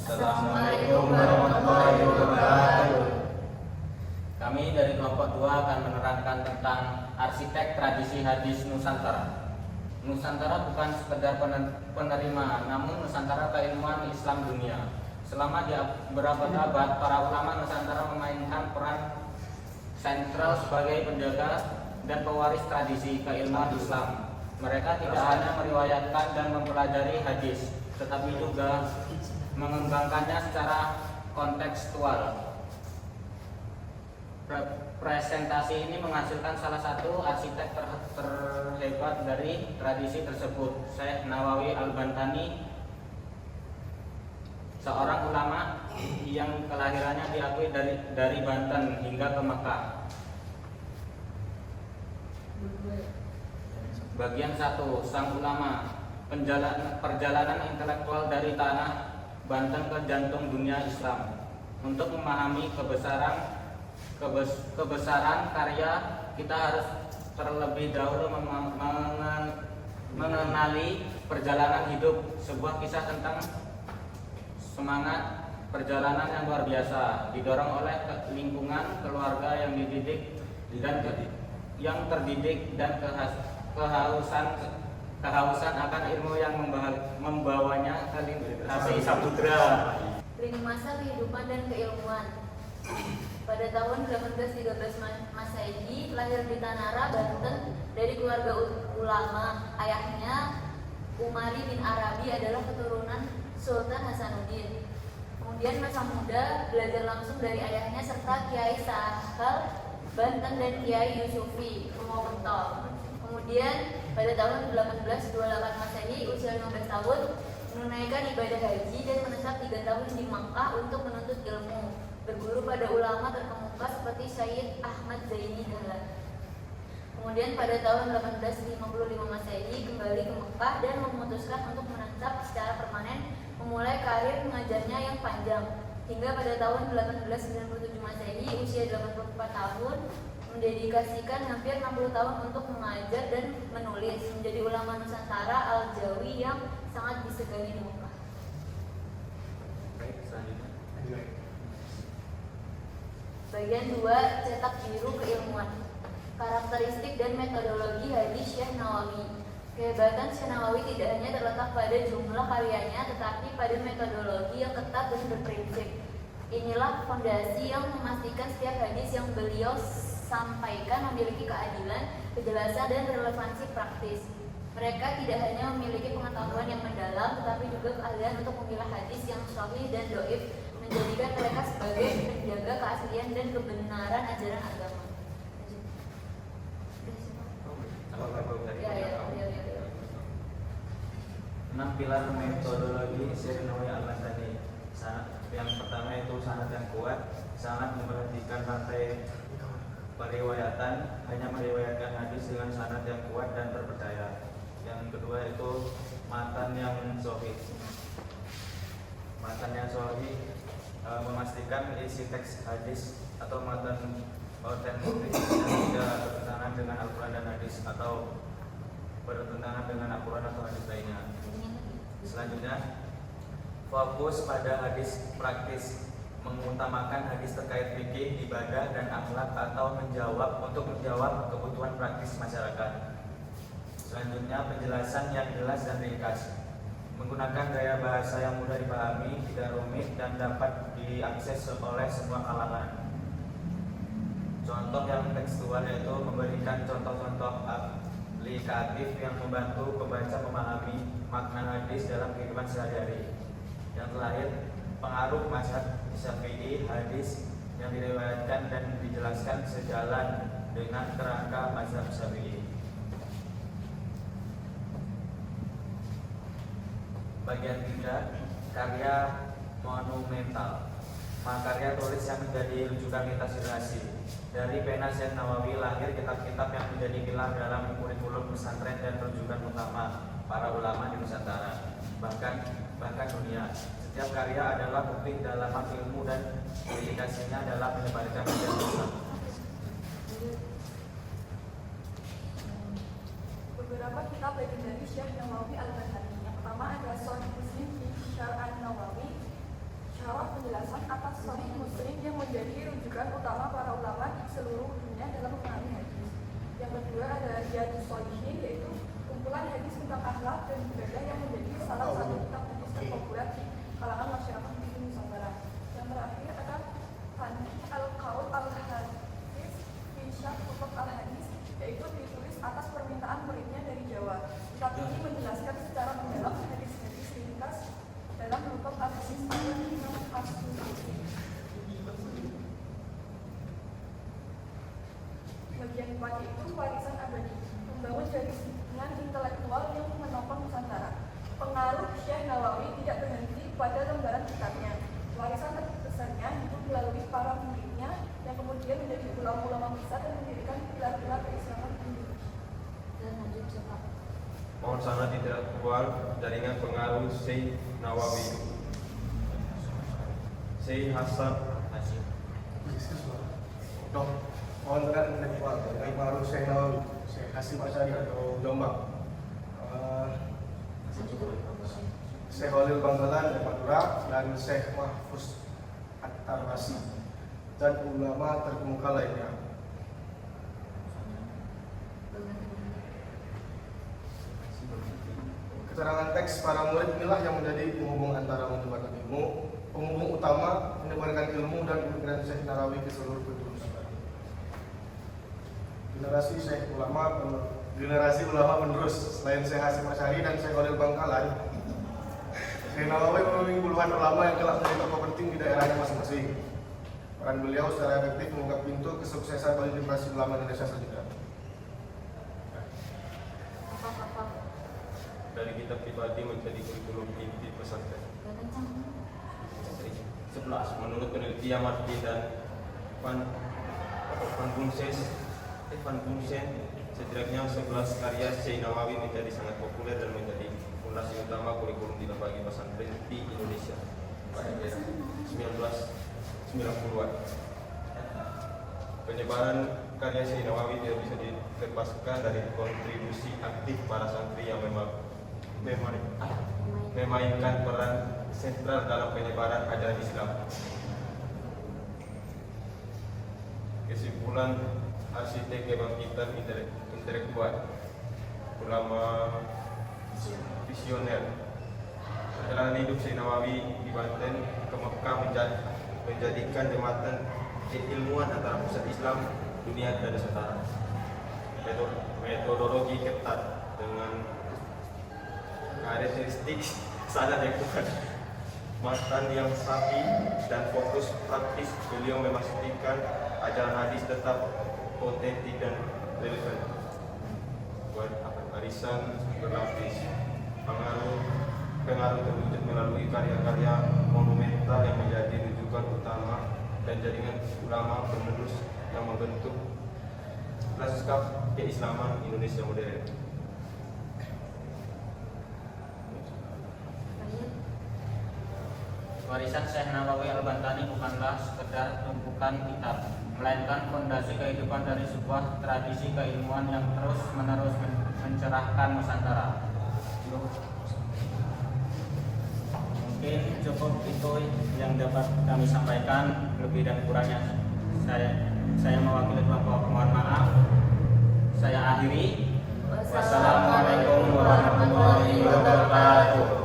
Assalamualaikum warahmatullahi wabarakatuh. Kami dari kelompok 2 akan menerangkan tentang arsitek tradisi hadis Nusantara. Nusantara bukan sekedar penerima, namun Nusantara keilmuan Islam dunia. Selama berabad-abad, para ulama Nusantara memainkan peran sentral sebagai penjaga dan pewaris tradisi keilmuan Islam. Mereka tidak hanya meriwayatkan dan mempelajari hadis, tetapi juga mengembangkannya secara kontekstual. Presentasi ini menghasilkan salah satu arsitek terhebat dari tradisi tersebut, Syekh Nawawi Al-Bantani, seorang ulama yang kelahirannya diakui dari Banten hingga ke Mekah. Bagian 1, sang ulama, perjalanan intelektual dari tanah Banten ke jantung dunia Islam. Untuk memahami kebesaran karya, kita harus terlebih dahulu mengenali perjalanan hidup, sebuah kisah tentang semangat perjalanan yang luar biasa, didorong oleh lingkungan keluarga yang terdidik dan kehausan akan ilmu yang membawanya ke lintasi samudra. Lini masa kehidupan dan keilmuan. Pada tahun 1813 Masehi, lahir di Tanara, Banten dari keluarga ulama. Ayahnya Umari bin Arabi adalah keturunan Sultan Hasanuddin. Kemudian masa muda belajar langsung dari ayahnya serta Kiai Sahal Banten dan Kiai Yusufi Purwokerto. Kemudian pada tahun 1828 Masehi, usia 15 tahun, menunaikan ibadah haji dan menetap 3 tahun di Makkah untuk menuntut ilmu, berguru pada ulama terkemuka seperti Syed Ahmad Zaini Dahlan. Kemudian pada tahun 1855 Masehi kembali ke Mekah dan memutuskan untuk menetap secara permanen, memulai karir mengajarnya yang panjang hingga pada tahun 1897 Masehi, usia 84 tahun, mendedikasikan hampir 60 tahun untuk mengajar dan menulis, menjadi ulama Nusantara Al-Jawi yang sangat disegani di Mekah. Baik, selanjutnya. Bagian 2, cetak biru keilmuan. Karakteristik dan metodologi hadis Syekh Nawawi. Kehebatan Syekh Nawawi tidak hanya terletak pada jumlah karyanya, tetapi pada metodologi yang ketat dan berprinsip. Inilah fondasi yang memastikan setiap hadis yang beliau sampaikan memiliki keadilan, kejelasan, dan relevansi praktis. Mereka tidak hanya memiliki pengetahuan yang mendalam, tetapi juga keahlian untuk memilah hadis yang sahih dan dhaif, menjadikan mereka sebagai penjaga keaslian dan kebenaran ajaran agama. Ya. 6 pilar metodologi Syekh Nawawi Al-Bantani. Yang pertama itu sanad yang kuat, sangat memperhatikan rantai periwayatan, hanya meriwayatkan hadis dengan sanad yang kuat dan terpercaya. Yang kedua itu matan yang sahih. Matan yang sahih memastikan isi teks hadis atau matan otentik yang tidak bertentangan dengan Al-Quran dan hadis atau bertentangan dengan Al-Quran atau hadis lainnya. Selanjutnya, fokus pada hadis praktis, mengutamakan hadis terkait fikih, ibadah, dan akhlak atau menjawab kebutuhan praktis masyarakat. Selanjutnya, penjelasan yang jelas dan ringkas, menggunakan gaya bahasa yang mudah dipahami, tidak rumit, dan dapat diakses oleh semua kalangan. Contoh yang tekstual yaitu memberikan contoh-contoh aplikatif yang membantu pembaca memahami makna hadis dalam kehidupan sehari-hari. Yang terakhir, pengaruh mazhab Syafi'i, hadis yang diriwayatkan dan dijelaskan sejalan dengan kerangka mazhab Syafi'i. Bagian 3, karya monumental. Makarya tulis yang menjadi rujukan lintas generasi. Dari pena Syekh Nawawi lahir kitab-kitab yang menjadi pilar dalam kurikulum pesantren dan rujukan utama para ulama di Nusantara, bahkan dunia. Setiap karya adalah bukti dalam ilmu dan dedikasinya dalam menyebarkan ajaran Islam. Beberapa kitab legendaris Syekh Nawawi Al-Bantani. Yang pertama ada Sahih Muslim fi Syar'an Nawawi, Sahih Muslim yang menjadi rujukan utama para ulama di seluruh dunia dalam memahami hadis. Yang kedua ada Riyadhus Shalihin, yaitu kumpulan hadis tentang akhlak dan ibadah yang menjadi salah satu kitab hadis terpopuler di kalangan masyarakat di Nusantara. Yang terakhir ada Tanbih al-Qaul al-Hadis fi Syarh Kutub al-Hadis, yaitu ditulis atas permintaan muridnya dari Jawa. Kitab ini menjelaskan secara mendalam hadis-hadis ringkas dalam kutub al-Hadis atau Imam As-Suyuti. Bagian 4 itu warisan abadi, membangun jaringan intelektual yang menopang Nusantara. Pengaruh Syekh Nawawi tidak berhenti pada lembaran kitabnya. Warisan terbesarnya itu melalui para muridnya yang kemudian menjadi ulama-ulama besar dan mendirikan pilar-pilar keislaman Indonesia. Dan lanjut cepat. Mohon sangat intelektual jaringan pengaruh Syekh Nawawi, Syekh Hasan Hasyim. Dok, mohon sangat intelektual jaringan pengaruh Syekh Nawawi, Syekh Hasyim Asy'ari atau Jombang, Syekh Khalil Bangkalan dari Madura, dan Syekh Mahfuz At-Tarbasi, dan ulama terkemuka lainnya. Keterangan teks para murid inilah yang menjadi penghubung antara menyebarkan ilmu, penghubung utama menyebarkan ilmu dan pemikiran Syekh Nawawi ke seluruh penjuru Nusantara. Generasi ulama penerus selain Syekh Hasyim Asy'ari dan Syekh Khalil Bangkalan, Syekh Nawawi membimbing puluhan ulama yang telah menjadi tokoh penting di daerahnya masing-masing. Peran beliau secara efektif membuka pintu kesuksesan bagi generasi ulama Indonesia selanjutnya. dari kitab pribadi menjadi kurikulum inti pesantren. 11. Menurut penelitian Martin dan Van Bunsen, setidaknya 11 karya Syekh Nawawi menjadi sangat populer dan menjadi fondasi utama kurikulum di berbagai pesantren di Indonesia pada era 1990-an. Penyebaran karya Syekh Nawawi tidak bisa dilepaskan dari kontribusi aktif para santri yang memainkan peran sentral dalam penyebaran ajaran Islam. Kesimpulan, arsitek kebangkitan intelektual, ulama visioner. Perjalanan hidup Syekh Nawawi di Banten ke Mekah menjadikan jembatan keilmuan antara pusat Islam, dunia dan Nusantara. Metodologi ketat dengan karakteristik sadar yang kuat, matan yang sapi dan fokus praktis, beliau memastikan ajaran hadis tetap otentik dan relevan. Warisan berlapis, pengaruh terwujud melalui karya-karya monumental yang menjadi rujukan utama dan jaringan ulama penerus yang membentuk lanskap keislaman Indonesia modern. Warisan Syekh Nawawi Al-Bantani bukanlah sekedar tumpukan kitab, melainkan fondasi kehidupan dari sebuah tradisi keilmuan yang terus-menerus mencerahkan Nusantara. Mungkin cukup itu yang dapat kami sampaikan. Lebih dan kurangnya saya mewakili kelompok mohon maaf. Saya akhiri. Wassalamualaikum warahmatullahi wabarakatuh.